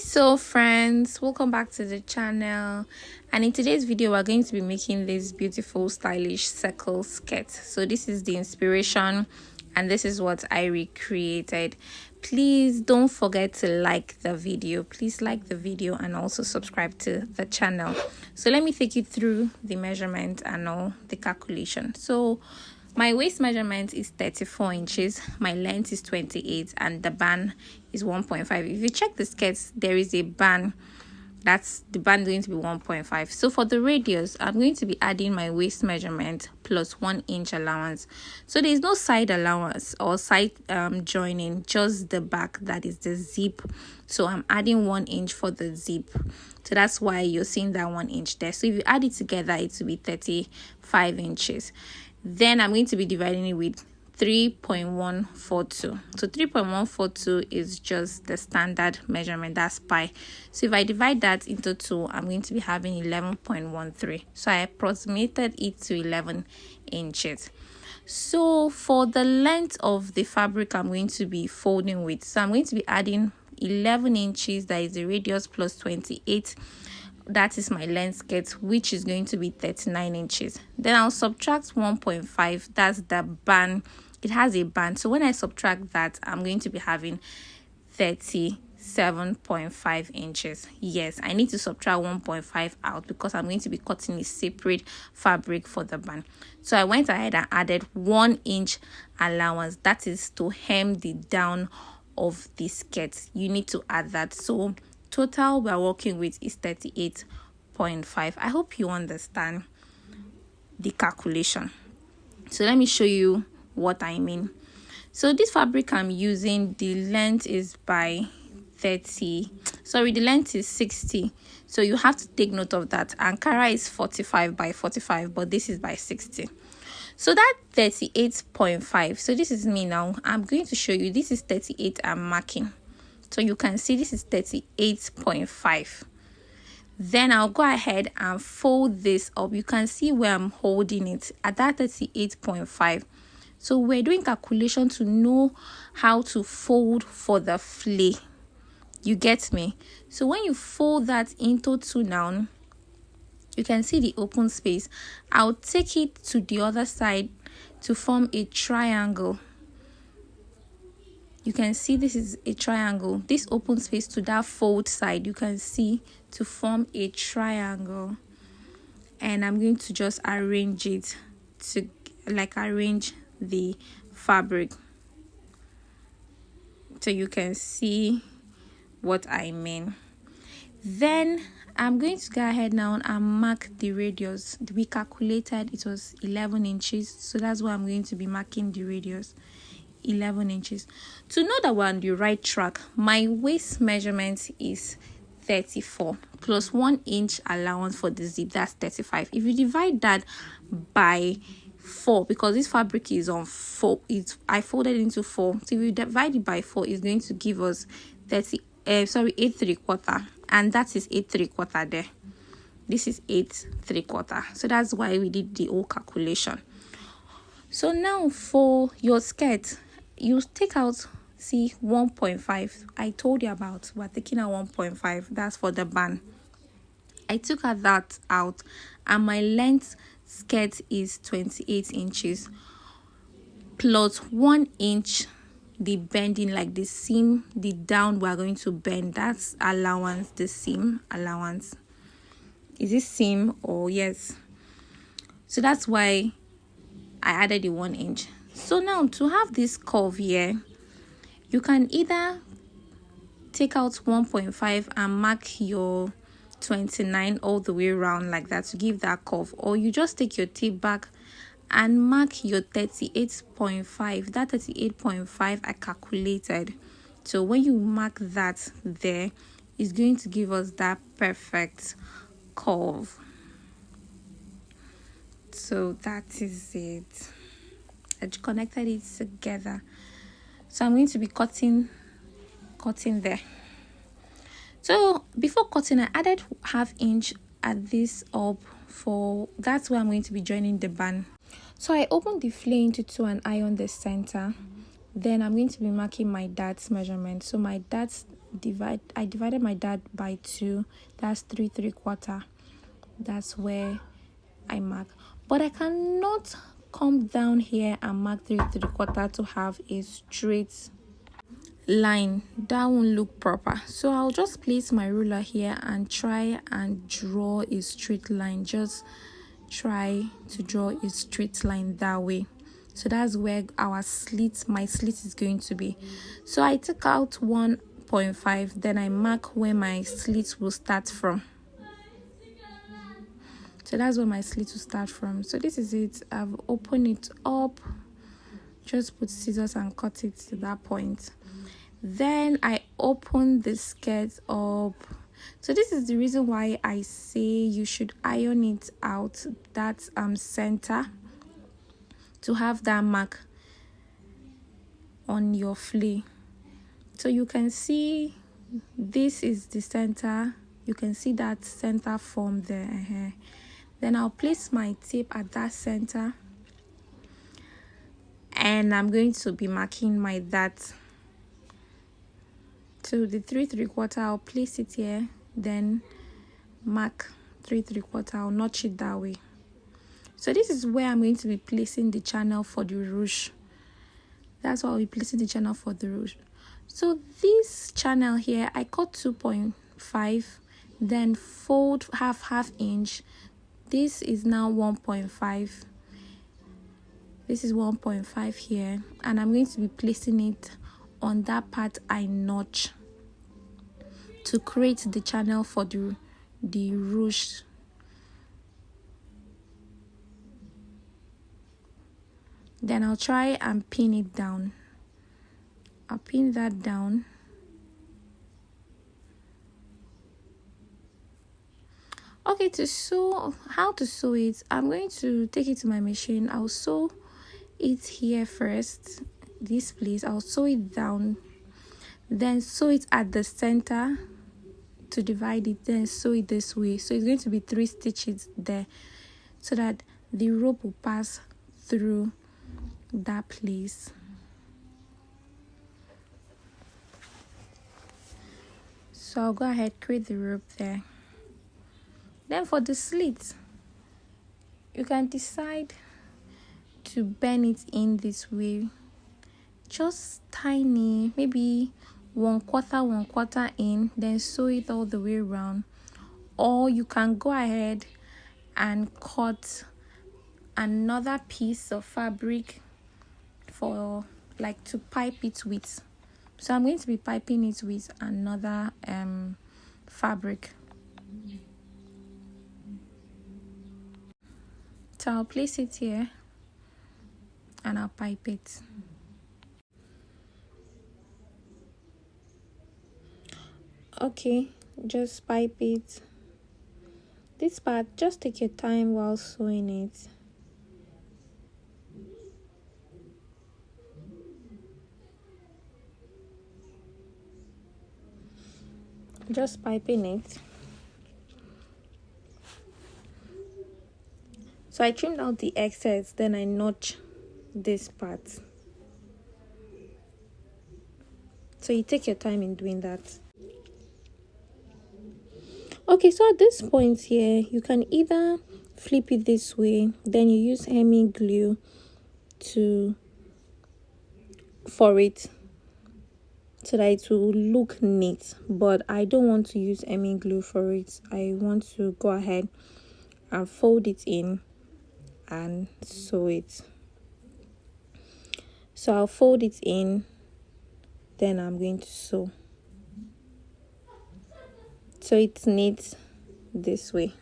So friends, welcome back to the channel, and in today's video we're going to be making this beautiful stylish circle skirt. So this is the inspiration and this is what I recreated. Please don't forget to like the video. Please like the video and also subscribe to the channel. So let me take you through the measurement and all the calculation. So my waist measurement is 34 inches, my length is 28, and the band is 1.5. If you check the skirts, there is a band. That's the band going to be 1.5. So for the radius, I'm going to be adding my waist measurement plus 1 inch allowance. So there is no side allowance or side joining, just the back, that is the zip. So I'm adding 1 inch for the zip. So that's why you're seeing that 1 inch there. So if you add it together, it will be 35 inches. Then I'm going to be dividing it with 3.142. So 3.142 is just the standard measurement, that's pi. So if I divide that into 2, I'm going to be having 11.13. So I approximated it to 11 inches. So for the length of the fabric I'm going to be folding with, so I'm going to be adding 11 inches, that is the radius, plus 28. That is my length skirt, which is going to be 39 inches. Then I'll subtract 1.5. That's the band. It has a band. So when I subtract that, I'm going to be having 37.5 inches. Yes, I need to subtract 1.5 out because I'm going to be cutting a separate fabric for the band. So I went ahead and added 1 inch allowance. That is to hem the down of the skirt. You need to add that. So total we're working with is 38.5. I hope you understand the calculation. So let me show you what I mean. So this fabric I'm using, the length is by the length is 60. So you have to take note of that. Ankara is 45 by 45, but this is by 60. So that 38.5. So this is me now. I'm going to show you. This is 38 I'm marking. So you can see this is 38.5. Then I'll go ahead and fold this up. You can see where I'm holding it at that 38.5. So we're doing calculation to know how to fold for the flay. You get me? So when you fold that into 2 now, you can see the open space. I'll take it to the other side to form a triangle. You can see this is a triangle. This open space to that fold side, you can see, to form a triangle. And I'm going to just arrange it to arrange the fabric so you can see what I mean. Then I'm going to go ahead now and mark the radius. We calculated it was 11 inches, so that's why I'm going to be marking the radius. 11 inches. To know that we're on the right track, my waist measurement is 34 plus 1 inch allowance for the zip, that's 35. If you divide that by 4, because this fabric is on 4, I folded into 4, so if you divide it by 4, it's going to give us 8 3/4, and that is 8 3/4 there. This is 8 3/4. So that's why we did the whole calculation. So now for your skirt, you take out, see, 1.5. I told you about, we're taking out 1.5. That's for the band. I took that out, and my length skirt is 28 inches plus 1 inch the bending, like the seam, the down we're going to bend. That's allowance, the seam allowance. Is it seam or yes? So that's why I added the 1 inch. So now to have this curve here, you can either take out 1.5 and mark your 29 all the way around like that to give that curve, or you just take your tape back and mark your 38.5. That 38.5 I calculated. So when you mark that there, it's going to give us that perfect curve. So that is it. I connected it together. So I'm going to be cutting there. So before cutting, I added ½ inch at this up, for that's where I'm going to be joining the band. So I opened the flay into 2 and ironed the center. Then I'm going to be marking my darts measurement. So my darts I divided my dart by 2. That's 3 3/4. That's where I mark. But I cannot come down here and mark 3 3/4 to have a straight line. That won't look proper. So I'll just place my ruler here and try and draw a straight line. Just try to draw a straight line that way. So that's where my slit is going to be. So I took out 1.5, then I mark where my slit will start from. So that's where my slit will start from. So this is it. I've opened it up. Just put scissors and cut it to that point. Then I open the skirt up. So this is the reason why I say you should iron it out, that center, to have that mark on your flea. So you can see this is the center. You can see that center form there. Then I'll place my tape at that center, and I'm going to be marking my dart. So the 3 3/4, I'll place it here, then mark 3 3/4. I'll notch it that way. So this is where I'm going to be placing the channel for the ruche. That's why I'll be placing the channel for the ruche. So this channel here, I cut 2.5, then fold half inch. This is now 1.5. This is 1.5 here, and I'm going to be placing it on that part I notch to create the channel for the ruche. Then I'll try and pin it down. I'll pin that down. Okay, to sew, how to sew it, I'm going to take it to my machine. I'll sew it here first, this place. I'll sew it down, then sew it at the center to divide it, then sew it this way. So it's going to be 3 stitches there, so that the rope will pass through that place. So I'll go ahead, create the rope there. Then for the slit, you can decide to bend it in this way, just tiny, maybe 1/4 in, then sew it all the way around. Or you can go ahead and cut another piece of fabric for like to pipe it with. So I'm going to be piping it with another fabric. So I'll place it here and I'll pipe it. Okay, just pipe it. This part, just take your time while sewing it. Just piping it. So I trimmed out the excess, then I notch this part. So you take your time in doing that. Okay, so at this point here, you can either flip it this way, then you use hemming glue for it, so that it will look neat. But I don't want to use hemming glue for it. I want to go ahead and fold it in and sew it. So I'll fold it in, then I'm going to sew. So it's neat this way.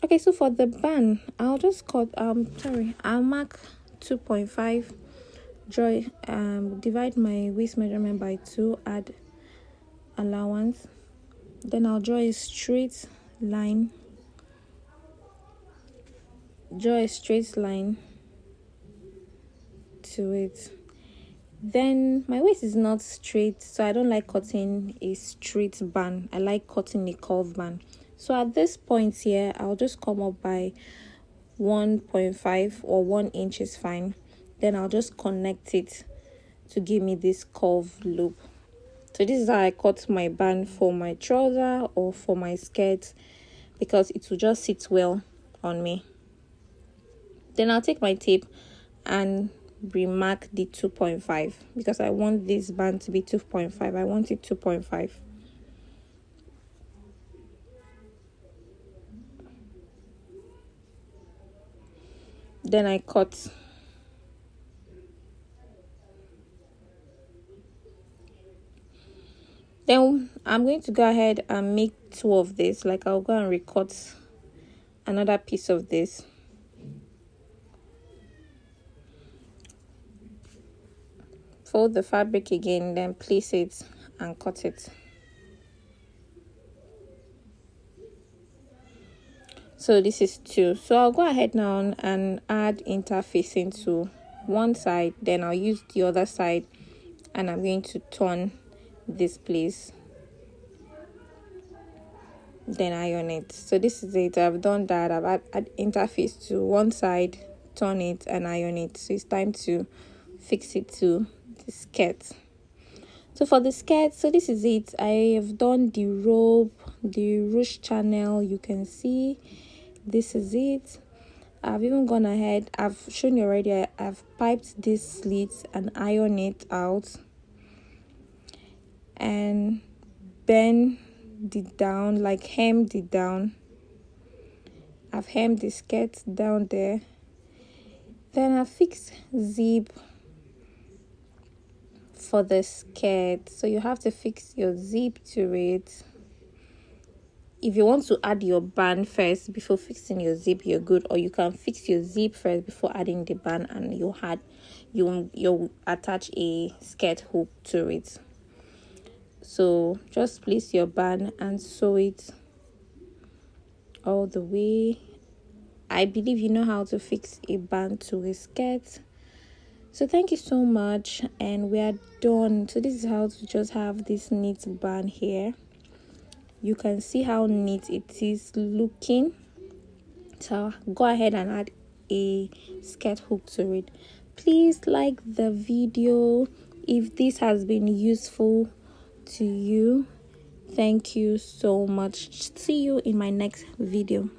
Okay, so for the band, I'll just cut I'll mark 2.5, divide my waist measurement by 2, add allowance, then I'll draw a straight line, to it. Then my waist is not straight, so I don't like cutting a straight band. I like cutting a curved band. So at this point here, I'll just come up by 1.5 or 1 inch is fine. Then I'll just connect it to give me this curved loop. So this is how I cut my band for my trouser or for my skirt, because it will just sit well on me. Then I'll take my tape and remark the 2.5, because I want this band to be 2.5. I want it 2.5. Then I cut. Then I'm going to go ahead and make 2 of this. Like, I'll go and recut another piece of this. Fold the fabric again, then place it and cut it. So this is 2. So I'll go ahead now and add interfacing to one side. Then I'll use the other side and I'm going to turn this place, then iron it. So this is it. I've done that. I've add interface to one side, turn it and iron it. So it's time to fix it to the skirt. So for the skirt, so this is it. I have done the rope, the ruched channel. You can see this is it. I've even gone ahead, I've shown you already, I've piped this slit and iron it out and bend it down, like hemmed it down. I've hemmed the skirt down there. Then I fixed zip for the skirt. So you have to fix your zip to it. If you want to add your band first before fixing your zip, you're good. Or you can fix your zip first before adding the band, and you'll attach a skirt hook to it. So just place your band and sew it all the way. I believe you know how to fix a band to a skirt. So thank you so much, and we are done. So this is how to just have this neat band here. You can see how neat it is looking. So go ahead and add a skirt hook to it. Please like the video if this has been useful to you. Thank you so much. See you in my next video.